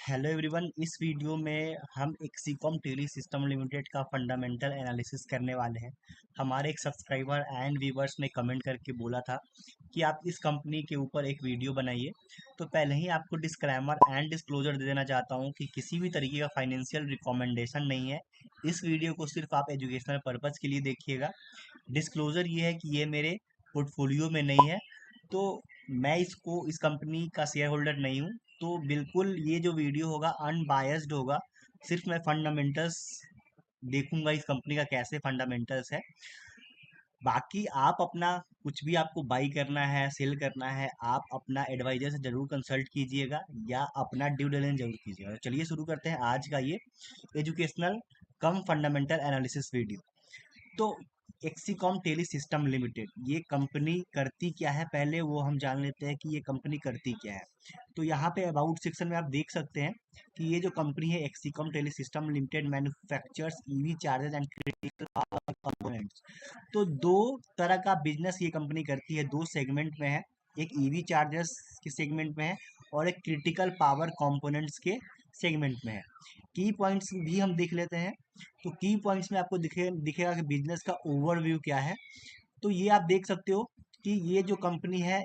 Hello everyone. इस video में हम एक्सीकॉम टेली सिस्टम लिमिटेड का फंडामेंटल एनालिसिस करने वाले हैं। हमारे एक सब्सक्राइबर एंड व्यूवर्स ने कमेंट करके बोला था कि आप इस कंपनी के ऊपर एक वीडियो बनाइए। तो पहले ही आपको डिस्क्लेमर एंड डिस्क्लोजर दे देना चाहता हूं कि किसी भी तरीके का फाइनेंशियल रिकमेंडेशन नहीं है। इस वीडियो को सिर्फ आप एजुकेशनल पर्पज़ के लिए देखिएगा। डिस्क्लोजर ये है कि ये मेरे पोर्टफोलियो में नहीं है, तो मैं इस कंपनी का शेयर होल्डर नहीं हूँ। तो बिल्कुल ये जो वीडियो होगा अनबायस्ड होगा। सिर्फ मैं फंडामेंटल्स देखूंगा इस कंपनी का कैसे फंडामेंटल्स है। बाकी आप अपना कुछ भी आपको बाई करना है, सेल करना है, आप अपना एडवाइजर से जरूर कंसल्ट कीजिएगा या अपना ड्यू डिलिजेंस जरूर कीजिएगा। तो चलिए शुरू करते हैं आज का ये एजुकेशनल कम फंडामेंटल एनालिसिस वीडियो। तो एक्सीकॉम टेली सिस्टम लिमिटेड ये कंपनी करती क्या है, पहले वो हम जान लेते हैं कि ये कंपनी करती क्या है। तो यहाँ पे अबाउट सेक्शन में आप देख सकते हैं कि ये जो कंपनी है Exicom tele system limited manufactures EV chargers and critical power components. तो दो तरह का बिजनेस ये कंपनी करती है, दो सेगमेंट में है। एक ईवी चार्जर्स के सेगमेंट में है और एक क्रिटिकल पावर कंपोनेंट्स के सेगमेंट में है। की पॉइंट्स भी हम देख लेते हैं। तो की पॉइंट्स में आपको दिखेगा कि बिजनेस का ओवरव्यू क्या है। तो ये आप देख सकते हो कि ये जो कंपनी है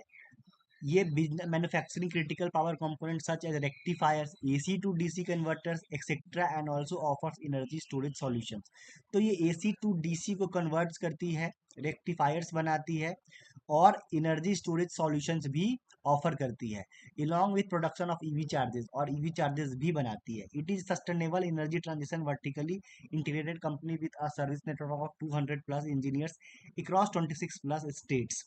ये business manufacturing critical power component such as rectifiers, AC to DC converters etcetera and also offers energy storage solutions. तो ये एसी टू डीसी को कन्वर्ट्स करती है, रेक्टिफायर्स बनाती है और एनर्जी स्टोरेज सॉल्यूशंस भी ऑफर करती है, along with production of EV charges, और ईवी चार्जेस भी बनाती है। It is sustainable energy transition vertically integrated company with a service network of 200 plus engineers across 26 plus states.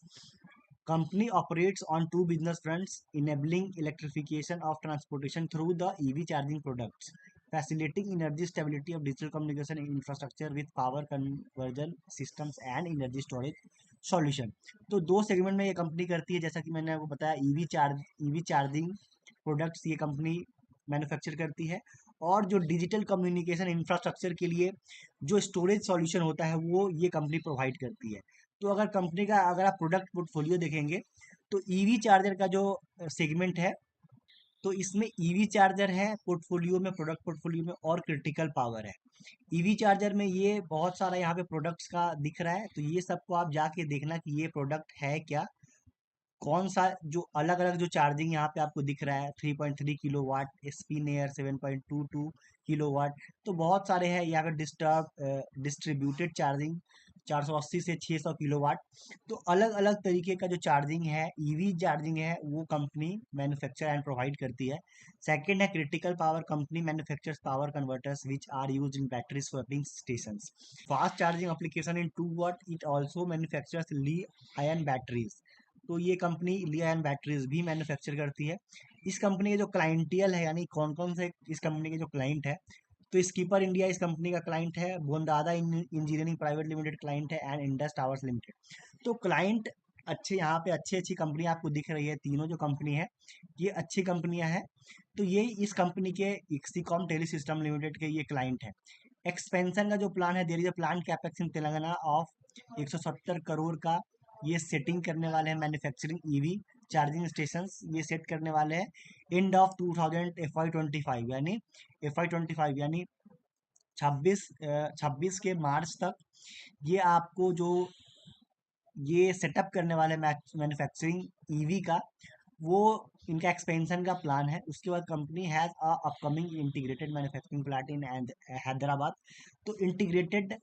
Company operates on two business fronts, enabling electrification of transportation through the EV charging products, facilitating energy stability of digital communication infrastructure with power conversion systems and energy storage solution। तो दो segment में ये company करती है, जैसा कि मैंने आपको बताया। ईवी चार्जिंग प्रोडक्ट्स ये कंपनी मैन्युफैक्चर करती है, और जो डिजिटल कम्युनिकेशन इंफ्रास्ट्रक्चर के लिए जो स्टोरेज सॉल्यूशन होता है वो ये कंपनी प्रोवाइड करती है। तो अगर कंपनी का अगर आप प्रोडक्ट पोर्टफोलियो देखेंगे तो ईवी चार्जर का जो सेगमेंट है, तो इसमें ईवी चार्जर है पोर्टफोलियो में, प्रोडक्ट पोर्टफोलियो में, और क्रिटिकल पावर है। ईवी चार्जर में ये बहुत सारा यहाँ पे प्रोडक्ट्स का दिख रहा है, तो ये सबको आप जाके देखना कि ये प्रोडक्ट है क्या, कौन सा जो अलग अलग जो चार्जिंग यहाँ पे आपको दिख रहा है। 3.3 kilo watt, spin air 7.22 kilo watt. तो बहुत सारे हैं यहाँ पे। डिस्ट्रीब्यूटेड चार्जिंग 480 से 600 किलो वाट। तो अलग अलग तरीके का जो चार्जिंग है, ईवी चार्जिंग है, वो कंपनी मैन्युफैक्चर एंड प्रोवाइड करती है। सेकंड है critical power, company manufactures power converters which are use in battery swapping stations, fast charging application in 2 watt. It also manufactures li ion batteries. तो ये company lithium ion batteries भी manufacture करती है। इस company के जो क्लाइंटियल है, यानी कौन कौन से इस कंपनी के जो क्लाइंट है, तो स्कीपर इंडिया इस कंपनी का क्लाइंट है, बोंदादा इंजीनियरिंग प्राइवेट लिमिटेड क्लाइंट है, एंड इंडस टावर्स लिमिटेड। तो क्लाइंट अच्छे, यहाँ पे अच्छी अच्छी कंपनी आपको दिख रही है। तीनों जो कंपनी है ये अच्छी कंपनियां हैं। तो ये इस कंपनी के एक्सीकॉम टेली सिस्टम लिमिटेड के ये क्लाइंट है। एक्सपेंशन का जो प्लान है, there is a plan capex in Telangana of 170 crore का। ये सेटिंग करने वाले हैं, मैन्युफैक्चरिंग ईवी चार्जिंग स्टेशंस ये सेट करने वाले हैं एंड ऑफ 2000 FY25, यानी FY25 यानी 26 के मार्च तक। ये आपको जो ये सेटअप करने वाले मैन्युफैक्चरिंग ईवी का, वो इनका एक्सपेंशन का प्लान है। उसके बाद company has a upcoming integrated manufacturing plant in Hyderabad. तो इंटीग्रेटेड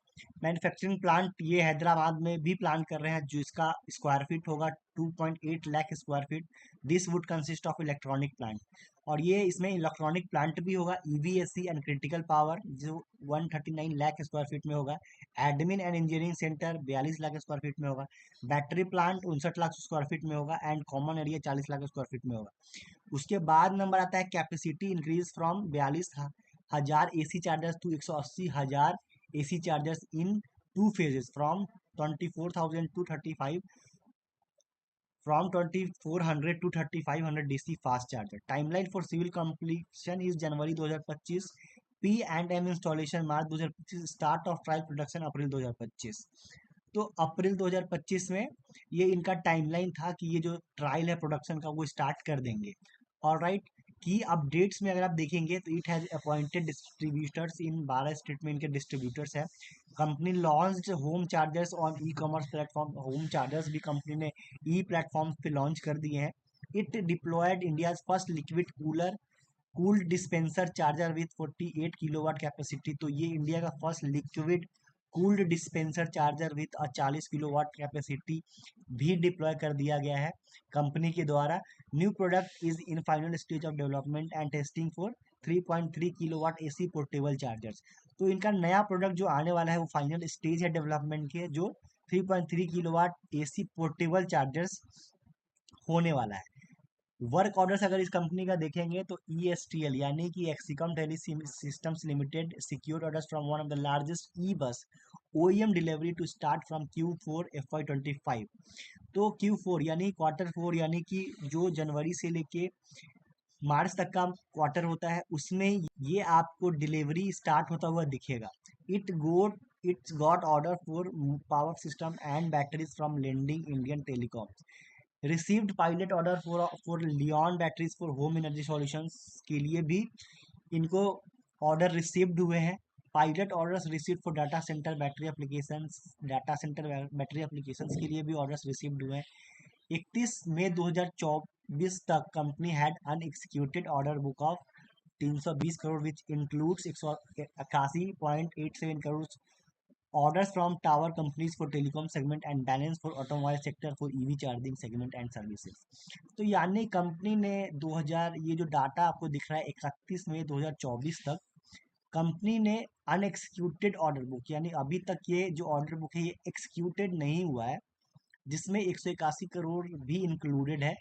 मैन्युफैक्चरिंग प्लांट ये हैदराबाद में भी प्लान कर रहे हैं, जो इसका स्क्वायर फीट होगा 2.8 lakh square feet. This would consist of electronic plant, और ये इसमें इलेक्ट्रॉनिक प्लांट भी होगा। ईवीएससी एंड क्रिटिकल पावर जो 139 लाख स्क्वायर फीट में होगा। Admin and engineering centre 42 lakh square feet में होगा। Battery plant 59 lakh square feet में होगा, and common area 40 lakh square feet में होगा। उसके बाद नंबर आता है capacity increase from 42,000 AC chargers to 180,000 AC chargers in 2 phases from 24,000 to 35, from 2400 to 3500 DC fast charger. Timeline for civil completion is January 2025, P and M installation March 2025, start of trial production April 2025। तो अप्रैल 2025 में ये इनका timeline था कि ये जो trial है production का वो स्टार्ट कर देंगे। ऑलराइट, की अपडेट्स में अगर आप देखेंगे तो it has appointed distributors in 12 state में इनके डिस्ट्रीब्यूटर्स हैं। Company launched home chargers on e commerce platform, home chargers भी कंपनी ने ई प्लेटफॉर्म पे लॉन्च कर दिए हैं। It deployed India first liquid cooled dispenser charger with 48 kilowatt capacity. तो ये इंडिया का first liquid cooled dispenser charger with 40 kilowatt capacity भी डिप्लॉय कर दिया गया है कंपनी के द्वारा। New product is in final stage of development and testing for 3.3 kilowatt AC portable chargers. तो इनका नया प्रोडक्ट जो आने वाला है वो फाइनल स्टेज है डेवलपमेंट के, जो 3.3 किलोवाट एसी पोर्टेबल चार्जर्स होने वाला है। वर्क ऑर्डर्स अगर इस कंपनी का देखेंगे तो ESTL यानी कि Exicom tele systems limited secured orders from one of the largest e bus OEM delivery to start from Q4 FY25। तो Q4 यानी Q4 यानी कि जो जनवरी से लेके मार्च तक का क्वार्टर होता है, उसमें ये आपको डिलीवरी स्टार्ट होता हुआ दिखेगा। It's got order for power system and batteries from lending Indian telecom. Received pilot order for Leon batteries for home energy solutions के लिए भी इनको ऑर्डर रिसीव्ड हुए हैं। Pilot orders received for data centre battery applications के लिए भी orders received हुए हैं। 31 मई 2024 तक company had unexecuted order book of 320 crore which includes 181.87 crore orders from tower companies for telecom segment and balance for automobile sector for EV charging segment and services। तो यानी company ने 2000, ये जो डाटा आपको दिख रहा है 31 मई 2024 तक, कंपनी ने अनएक्सिक्यूटेड ऑर्डर बुक यानी अभी तक ये जो ऑर्डर बुक है ये एक्सिक्यूटेड नहीं हुआ है, जिसमें 181 करोड़ भी इंक्लूडेड है,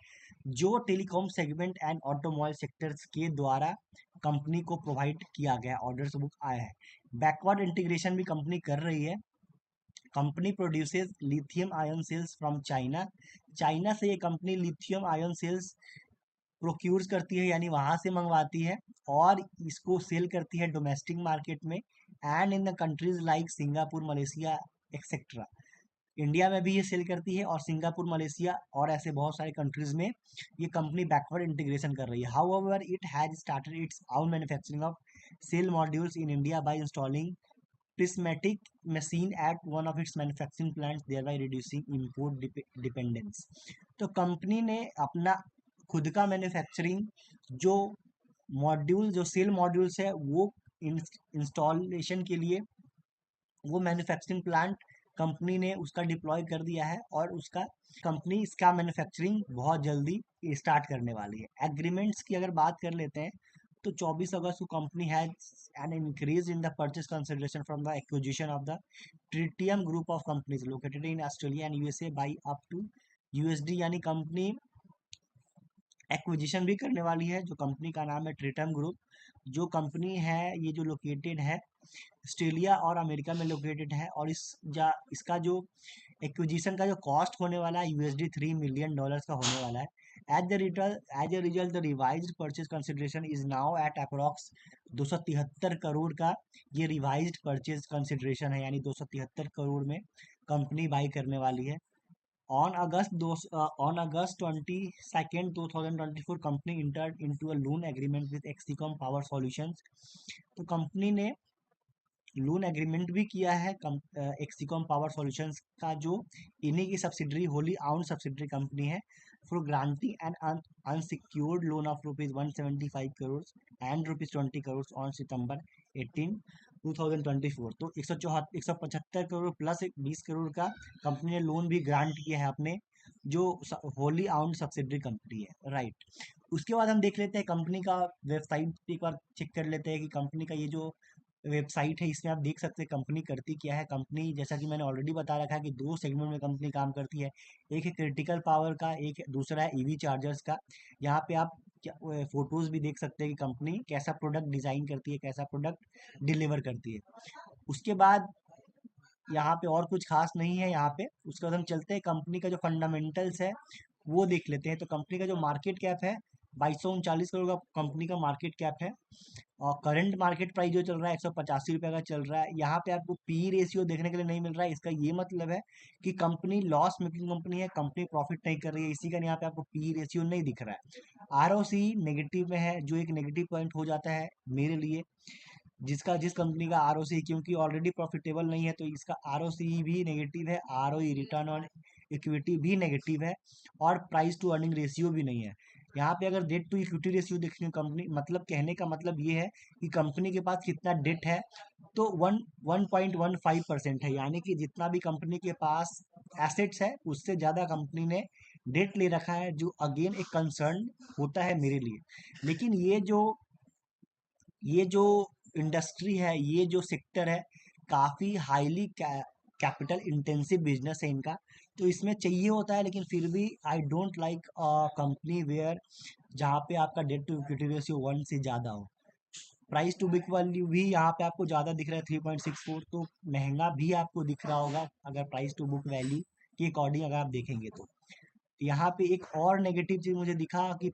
जो telecom segment and automobile sectors के द्वारा कंपनी को प्रोवाइड किया गया ऑर्डर्स बुक आया है। बैकवर्ड इंटीग्रेशन भी कंपनी कर रही है। Company produces lithium ion cells from China. China से ये company lithium ion cells procures करती है यानी वहां से मंगवाती है और इसको सेल करती है डोमेस्टिक मार्केट में and in the countries like Singapore, Malaysia etcetera. India में भी ये सेल करती है और सिंगापुर, मलेशिया और ऐसे बहुत सारे कंट्रीज में ये कंपनी बैकवर्ड इंटीग्रेशन कर रही है। However it has started its own manufacturing of cell modules in India by installing prismatic machine at one of its manufacturing plants, thereby reducing import dependence। तो कंपनी ने अपना खुद का मैन्युफैक्चरिंग जो module, जो सेल मॉड्यूल्स है वो installation के लिए वो मैन्युफैक्चरिंग प्लांट कंपनी ने उसका डिप्लॉय कर दिया है और उसका कंपनी इसका मैन्युफैक्चरिंग बहुत जल्दी स्टार्ट करने वाली है। एग्रीमेंट्स की अगर बात कर लेते हैं तो 24 अगस्त को company has an increase in the purchase consideration from the acquisition of the tritium group of companies located in Australia and USA by up to USD। यानी कंपनी एक्विजिशन भी करने वाली है। जो कंपनी का नाम है ट्रिटम ग्रुप, जो कंपनी है ये जो लोकेटेड है ऑस्ट्रेलिया और अमेरिका में लोकेटेड है, और इसका जो एक्विजिशन का जो कॉस्ट होने वाला है $3 मिलियन का होने वाला है। As a result the revised purchase consideration is now at approx 273 crore का ये रिवाइज्ड परचेज कंसिडरेशन है, यानी 273 करोड़ में कंपनी बाई करने वाली है। On August 22nd 2024 company entered into a loan agreement with Excicom Power Solutions। तो कंपनी ने लोन एग्रीमेंट भी किया है एक्सिकॉम पावर सॉल्यूशंस का, जो इन्हीं की सब्सिडरी होली आउंड सब्सिडरी कंपनी है, for granting and unsecured loan of ₹175 crore and ₹20 crore on सितंबर 18 2024। तो 175 करोड़ प्लस 20 करोड़ का कंपनी ने लोन भी ग्रांट किया है अपने जो होली आउंड सब्सिडरी कंपनी है, राइट। उसके बाद हम देख लेते हैं कंपनी का वेबसाइट एक बार चेक कर लेते हैं कि कंपनी का ये जो वेबसाइट है इसमें आप देख सकते हैं कंपनी करती क्या है। कंपनी जैसा कि मैंने ऑलरेडी बता रखा है कि दो सेगमेंट में कंपनी काम करती है, एक है क्रिटिकल पावर का, एक दूसरा है ईवी चार्जर्स का। यहाँ पे आप फोटोज भी देख सकते हैं कि कंपनी कैसा प्रोडक्ट डिजाइन करती है, कैसा प्रोडक्ट डिलीवर करती है। उसके बाद यहाँ पे और कुछ खास नहीं है यहाँ पे। उसके बाद हम चलते हैं कंपनी का जो फंडामेंटल्स है वो देख लेते हैं। तो कंपनी का जो मार्केट कैप है 2239 करोड़ का कंपनी का मार्केट कैप है। और करंट मार्केट प्राइस जो चल रहा है 185 रुपये का चल रहा है। यहाँ पे आपको पी रेशियो देखने के लिए नहीं मिल रहा है। इसका ये मतलब है कि कंपनी लॉस मेकिंग कंपनी है, कंपनी प्रॉफिट नहीं कर रही है, इसी का यहाँ पे आपको पी रेशियो नहीं दिख रहा है। आरओसी नेगेटिव में है, जो एक नेगेटिव पॉइंट हो जाता है मेरे लिए। जिस कंपनी का आरओसी क्योंकि ऑलरेडी प्रॉफिटेबल नहीं है, तो इसका आरओसी भी नेगेटिव है, आरओई रिटर्न ऑन इक्विटी भी नेगेटिव है, और प्राइस टू अर्निंग रेशियो भी नहीं है। यहाँ पे अगर डेट टू इक्विटी रेशियो देखें कंपनी, मतलब कहने का मतलब ये है कि कंपनी के पास कितना डेट है, तो 1.15% है, यानी कि जितना भी कंपनी के पास एसेट्स है उससे ज़्यादा कंपनी ने डेट ले रखा है, जो अगेन एक कंसर्न होता है मेरे लिए। लेकिन ये जो इंडस्ट्री है, ये जो सेक्टर है, काफ़ी हाईली कैपिटल इंटेंसिव बिजनेस है इनका, तो इसमें चाहिए होता है। लेकिन फिर भी I don't like company where जहाँ पे आपका डेट टू इक्विटी रेशियो 1 से ज़्यादा हो। प्राइस टू बुक वैल्यू भी यहाँ पे आपको ज़्यादा दिख रहा है 3.64, तो महंगा भी आपको दिख रहा होगा अगर प्राइस टू बुक वैल्यू के अकॉर्डिंग अगर आप देखेंगे तो। यहाँ पे एक और नेगेटिव चीज़ मुझे दिखा कि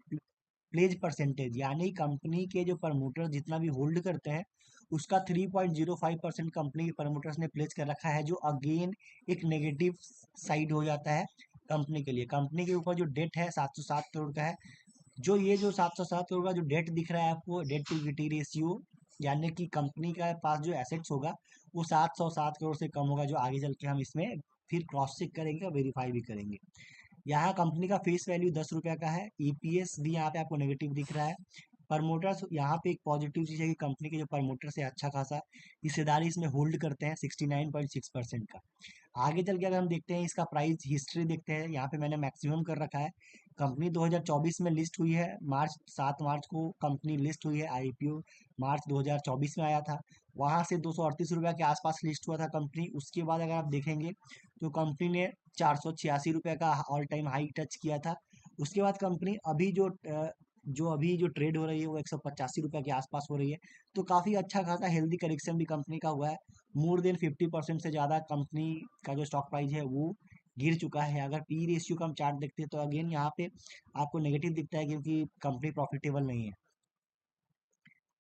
प्लेज परसेंटेज, यानी कंपनी के जो प्रमोटर जितना भी होल्ड करते हैं उसका 3.05% कंपनी के प्रमोटर्स ने प्लेज कर रखा है, जो अगेन एक नेगेटिव साइड हो जाता है कंपनी के लिए। कंपनी के ऊपर जो डेट है 707 करोड़ का है, जो 707 करोड़ का जो डेट दिख रहा है आपको, डेट टू इक्विटी रेशियो, यानी कि कंपनी का पास जो एसेट्स होगा वो 707 करोड़ से कम होगा, जो आगे चल के हम इसमें फिर क्रॉस चेक करेंगे और वेरीफाई भी करेंगे। यहाँ कंपनी का फेस वैल्यू 10 रुपये का है, ईपीएस भी यहाँ पे आपको नेगेटिव दिख रहा है। प्रमोटर्स, यहाँ पे एक पॉजिटिव चीज़ है कि कंपनी के जो प्रमोटर्स है अच्छा खासा हिस्सेदारी इसमें होल्ड करते हैं 69.6% का। आगे चल के अगर हम देखते हैं इसका प्राइस हिस्ट्री देखते हैं, यहाँ पे मैंने मैक्सिमम कर रखा है। कंपनी 2024 में लिस्ट हुई है, 7 मार्च को कंपनी लिस्ट हुई है, आईपीओ मार्च 2024 में आया था। वहाँ से 238 रुपये के आसपास लिस्ट हुआ था कंपनी। उसके बाद अगर आप देखेंगे तो कंपनी ने 486 रुपये का ऑल टाइम हाई टच किया था। उसके बाद कंपनी अभी जो ट्रेड हो रही है वो 185 रुपये के आसपास हो रही है। तो काफ़ी अच्छा खासा हेल्दी करेक्शन भी कंपनी का हुआ है। मोर देन 50% से ज़्यादा कंपनी का जो स्टॉक प्राइस है वो गिर चुका है। अगर पी रेशियो का हम चार्ट देखते हैं तो अगेन यहाँ पे आपको नेगेटिव दिखता है, क्योंकि कंपनी प्रॉफिटेबल नहीं है।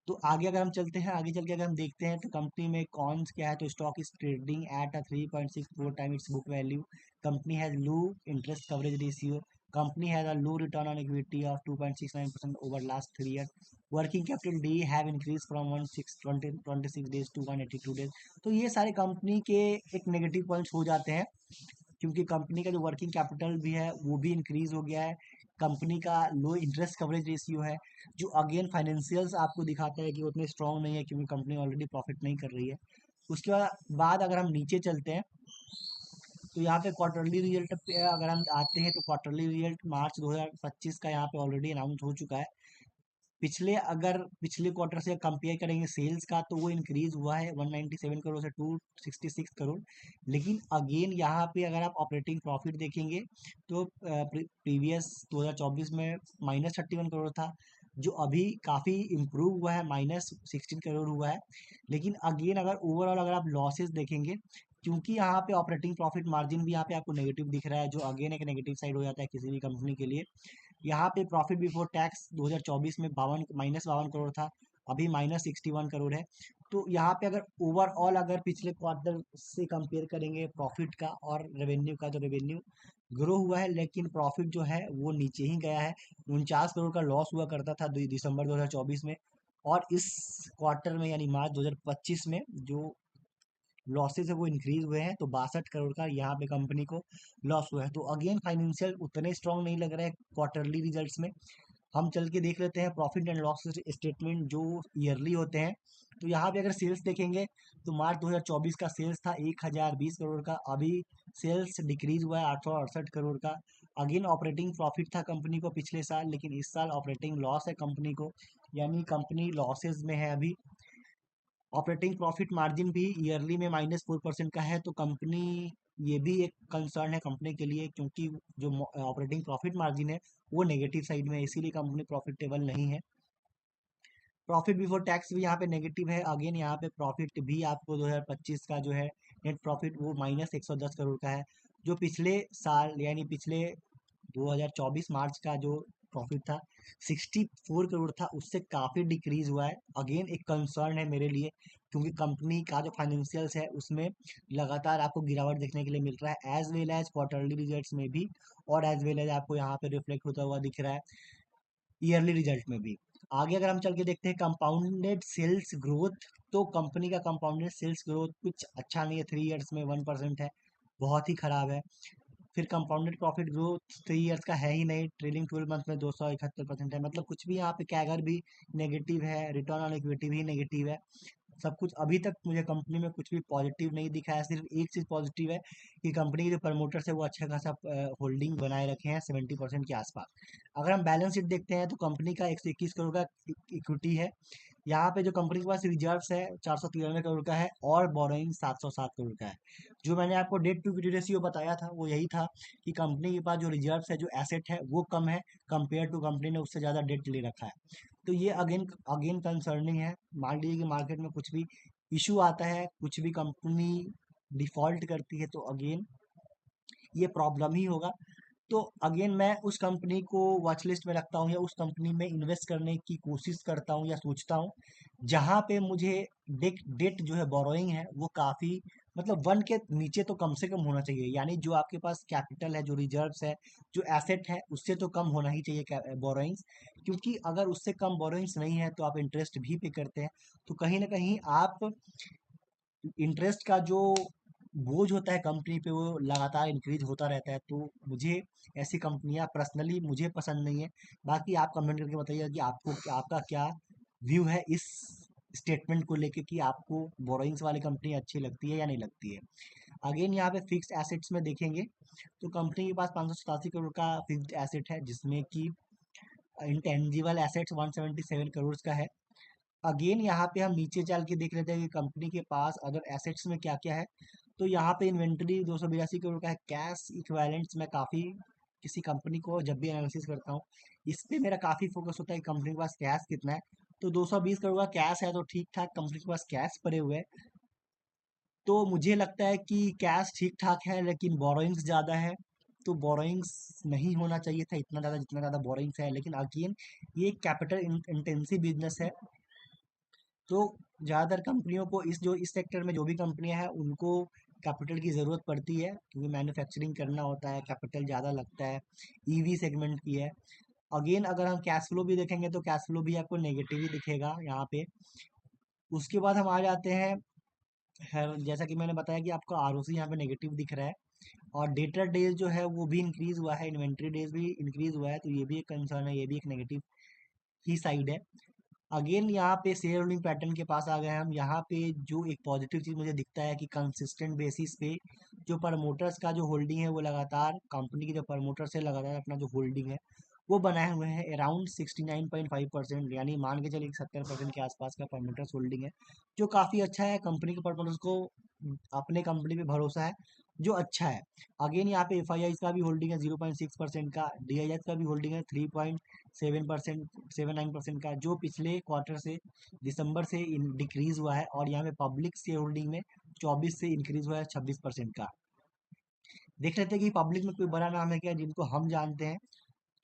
तो आगे अगर हम चलते हैं, आगे चल के अगर हम देखते हैं तो कंपनी में कॉन्स क्या है, तो stock is trading at a 3.64 time its book value. Company has low interest coverage ratio. Company has a low return on equity of 2.69% over last 3 year. Working capital day have increase from 26 days to 182 days. तो ये सारे company के एक negative points हो जाते हैं, क्योंकि company का जो वर्किंग कैपिटल भी है वो भी इंक्रीज हो गया है। कंपनी का लो इंटरेस्ट कवरेज रेशियो है, जो अगेन फाइनेंशियल्स आपको दिखाता है कि उतने स्ट्रांग नहीं है, क्योंकि कंपनी ऑलरेडी प्रॉफिट नहीं कर रही है। उसके बाद अगर हम नीचे चलते हैं तो यहाँ पे क्वार्टरली रिजल्ट पे अगर हम आते हैं तो क्वार्टरली रिजल्ट मार्च 2025 का यहाँ पे ऑलरेडी अनाउंस हो चुका है। पिछले क्वार्टर से कंपेयर करेंगे सेल्स का, तो वो इंक्रीज हुआ है 197 करोड़ से 266 करोड़। लेकिन अगेन यहाँ पे अगर आप ऑपरेटिंग प्रॉफिट देखेंगे तो प्रीवियस 2024 में -31 करोड़ था, जो अभी काफ़ी इम्प्रूव हुआ है, -16 करोड़ हुआ है। लेकिन अगेन अगर ओवरऑल अगर आप लॉसेस देखेंगे, क्योंकि यहाँ पे ऑपरेटिंग प्रॉफिट मार्जिन भी यहाँ पे आपको नेगेटिव दिख रहा है, जो अगेन एक नेगेटिव साइड हो जाता है किसी भी कंपनी के लिए। यहाँ पे प्रॉफिट बिफोर टैक्स 2024 में -52 करोड़ था, अभी -61 करोड़ है। तो यहाँ पे अगर ओवरऑल अगर पिछले क्वार्टर से कंपेयर करेंगे प्रॉफिट का और रेवेन्यू का, तो रेवेन्यू ग्रो हुआ है, लेकिन प्रॉफिट जो है वो नीचे ही गया है। 49 करोड़ का लॉस हुआ करता था दिसंबर 2024 में, और इस क्वार्टर में यानी मार्च 2025 में जो लॉसेस है वो इंक्रीज हुए हैं, तो 62 करोड़ का यहाँ पे कंपनी को लॉस हुआ है। तो अगेन फाइनेंशियल उतने स्ट्रांग नहीं लग रहे हैं क्वार्टरली रिजल्ट्स में। हम चल के देख लेते हैं प्रॉफिट एंड लॉस स्टेटमेंट जो ईयरली होते हैं। तो यहाँ पे अगर सेल्स देखेंगे तो मार्च 2024 का सेल्स था 1020 करोड़ का, अभी सेल्स डिक्रीज हुआ है 868 करोड़ का। अगेन ऑपरेटिंग प्रॉफिट था कंपनी को पिछले साल, लेकिन इस साल ऑपरेटिंग लॉस है कंपनी को, यानी कंपनी लॉसेज में है अभी। ऑपरेटिंग प्रॉफिट मार्जिन भी ईयरली में -4% का है, तो कंपनी, ये भी एक कंसर्न है कंपनी के लिए, क्योंकि जो ऑपरेटिंग प्रॉफिट मार्जिन है वो नेगेटिव साइड में है, इसीलिए कंपनी प्रॉफिटेबल नहीं है। प्रॉफिट बिफोर टैक्स भी यहाँ पे नेगेटिव है। अगेन यहाँ पे प्रॉफिट भी आपको 2025 का जो है नेट प्रॉफिट वो -110 करोड़ का है, जो पिछले साल यानी पिछले 2024 मार्च का जो प्रॉफिट था 64 करोड़ था, उससे काफ़ी डिक्रीज हुआ है। अगेन एक कंसर्न है मेरे लिए, क्योंकि कंपनी का जो फाइनेंशियल्स है उसमें लगातार आपको गिरावट देखने के लिए मिल रहा है, as well as quarterly results में भी, और एज वेल एज आपको यहाँ पे रिफ्लेक्ट होता हुआ दिख रहा है ईयरली रिजल्ट में भी। आगे अगर हम चल के देखते हैं कंपाउंडेड सेल्स ग्रोथ, तो कंपनी का कंपाउंडेड सेल्स ग्रोथ कुछ अच्छा नहीं है, 3 ईयर्स में 1% है, बहुत ही खराब है। फिर कंपाउंडेड प्रॉफिट ग्रोथ 3 ईयर्स का है ही नहीं, ट्रेलिंग 12 मंथ में 271% है, मतलब कुछ भी यहाँ पे कैगर भी नेगेटिव है, रिटर्न ऑन इक्विटी भी नेगेटिव है। सब कुछ अभी तक मुझे कंपनी में कुछ भी पॉजिटिव नहीं दिखा है। सिर्फ एक चीज़ पॉजिटिव है कि कंपनी के जो प्रमोटर्स है वो अच्छा खासा होल्डिंग बनाए रखे हैं 70% के आसपास। अगर हम बैलेंस शीट देखते हैं तो कंपनी का 121 करोड़ का इक्विटी है। यहाँ पे जो कंपनी के पास रिजर्व्स है 493 करोड़ का है, और बोरोइंग 707 करोड़ का है। जो मैंने आपको डेट टू इक्विटी रेशियो बताया था वो यही था कि कंपनी के पास जो रिजर्व्स है, जो एसेट है, वो कम है कंपेयर टू कंपनी ने उससे ज़्यादा डेट ले रखा है। तो ये अगेन अगेन कंसर्निंग है। मान लीजिए कि मार्केट में कुछ भी इशू आता है, कुछ भी कंपनी डिफॉल्ट करती है, तो अगेन ये प्रॉब्लम ही होगा। तो अगेन मैं उस कंपनी को वॉच लिस्ट में रखता हूँ, या उस कंपनी में इन्वेस्ट करने की कोशिश करता हूँ या सोचता हूँ जहाँ पे मुझे डेट डेट जो है बोरोइंग है वो काफ़ी, मतलब 1 के नीचे तो कम से कम होना चाहिए। यानी जो आपके पास कैपिटल है, जो रिजर्व्स है, जो एसेट है, उससे तो कम होना ही चाहिए बोरोइंग्स। क्योंकि अगर उससे कम बोरोइंग्स नहीं है तो आप इंटरेस्ट भी पे करते हैं, तो कहीं ना कहीं आप इंटरेस्ट का जो बोझ होता है कंपनी पे वो लगातार इंक्रीज होता रहता है। तो मुझे ऐसी कंपनियां पर्सनली मुझे पसंद नहीं है। बाकी आप कमेंट करके बताइए कि आपका क्या व्यू है इस स्टेटमेंट को लेके, कि आपको बोरोइंग्स वाली कंपनी अच्छी लगती है या नहीं लगती है। अगेन यहाँ पे फिक्स्ड एसेट्स में देखेंगे तो कंपनी के पास 587 करोड़ का फिक्स्ड एसेट है, जिसमें कि इंटेंजिबल एसेट्स 177 करोड़ का है। अगेन यहाँ पे हम नीचे चल के देख लेते हैं कि कंपनी के पास अदर एसेट्स में क्या क्या है। तो यहाँ पे इन्वेंट्री 282 करोड़ का है। कैश इक्विवेलेंट्स में काफ़ी, किसी कंपनी को जब भी एनालिसिस करता हूँ इस पे मेरा काफ़ी फोकस होता है कि कंपनी के पास कैश कितना है। तो 220 करोड़ का कैश है, तो ठीक ठाक कंपनी के पास कैश पड़े हुए हैं। तो मुझे लगता है कि कैश ठीक ठाक है, लेकिन बोरोइंग्स ज़्यादा है। तो बोरोइंग्स नहीं होना चाहिए था इतना ज़्यादा जितना ज़्यादा बोरोइंग्स है, लेकिन अगेन ये कैपिटल इंटेंसिव बिजनेस है। तो ज़्यादातर कंपनियों को इस सेक्टर में जो भी कंपनियां हैं उनको कैपिटल की ज़रूरत पड़ती है, क्योंकि मैन्युफैक्चरिंग करना होता है, कैपिटल ज़्यादा लगता है। ईवी सेगमेंट की है। अगेन अगर हम कैश फ्लो भी देखेंगे तो कैश फ्लो भी आपको नेगेटिव ही दिखेगा यहाँ पे। उसके बाद हम आ जाते हैं, जैसा कि मैंने बताया कि आपका आरओसी यहाँ पे नेगेटिव दिख रहा है, और डेटर डेज जो है वो भी इंक्रीज हुआ है, इन्वेंट्री डेज भी इंक्रीज हुआ है, तो ये भी एक कंसर्न है, ये भी एक नेगेटिव ही साइड है। अगेन यहाँ पे शेयर होल्डिंग पैटर्न के पास आ गए हैं हम। यहाँ पे जो एक पॉजिटिव चीज़ मुझे दिखता है कि कंसिस्टेंट बेसिस पे जो प्रमोटर्स का जो होल्डिंग है वो लगातार, कंपनी के जो प्रमोटर्स है लगातार अपना जो होल्डिंग है वो बनाए हुए हैं अराउंड 69.5%, यानी मान के चलिए 70% के आसपास का प्रमोटर्स होल्डिंग है, जो काफ़ी अच्छा है। कंपनी के प्रमोटर्स को अपने कंपनी पे भरोसा है, जो अच्छा है। अगेन यहाँ पे एफ का भी होल्डिंग है 0.6% का, डी का भी होल्डिंग है 3.7% का, जो पिछले क्वार्टर से दिसंबर से डिक्रीज हुआ है। और यहाँ पे पब्लिक शेयर होल्डिंग में 24 से इंक्रीज हुआ है 26% का। देख लेते हैं कि पब्लिक में कोई बड़ा नाम है क्या जिनको हम जानते हैं,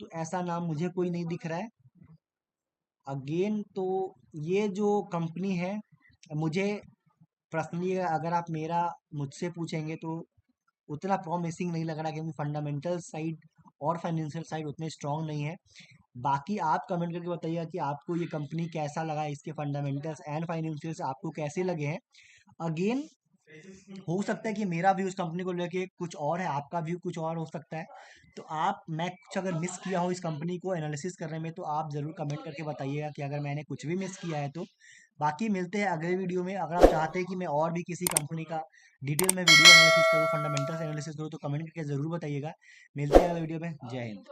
तो ऐसा नाम मुझे कोई नहीं दिख रहा है। अगेन तो ये जो कंपनी है, मुझे पर्सनली अगर आप मेरा मुझसे पूछेंगे तो उतना प्रॉमिसिंग नहीं लग रहा, क्योंकि फंडामेंटल साइड और फाइनेंशियल साइड उतने स्ट्रांग नहीं है। बाकी आप कमेंट करके बताइएगा कि आपको ये कंपनी कैसा लगा, इसके फंडामेंटल्स एंड फाइनेंशियल्स आपको कैसे लगे हैं। अगेन हो सकता है कि मेरा व्यू उस कंपनी को लेके कुछ और है, आपका व्यू कुछ और हो सकता है। तो आप, मैं कुछ अगर मिस किया हो इस कंपनी को एनालिसिस करने में तो आप ज़रूर कमेंट करके बताइएगा कि अगर मैंने कुछ भी मिस किया है तो। बाकी मिलते हैं अगले वीडियो में। अगर आप चाहते हैं कि मैं और भी किसी कंपनी का डिटेल में वीडियो एनालिसिस करूँ, फंडामेंटल्स एनालिसिस करूँ, तो कमेंट करके ज़रूर बताइएगा। मिलते हैं अगले वीडियो में। जय हिंद।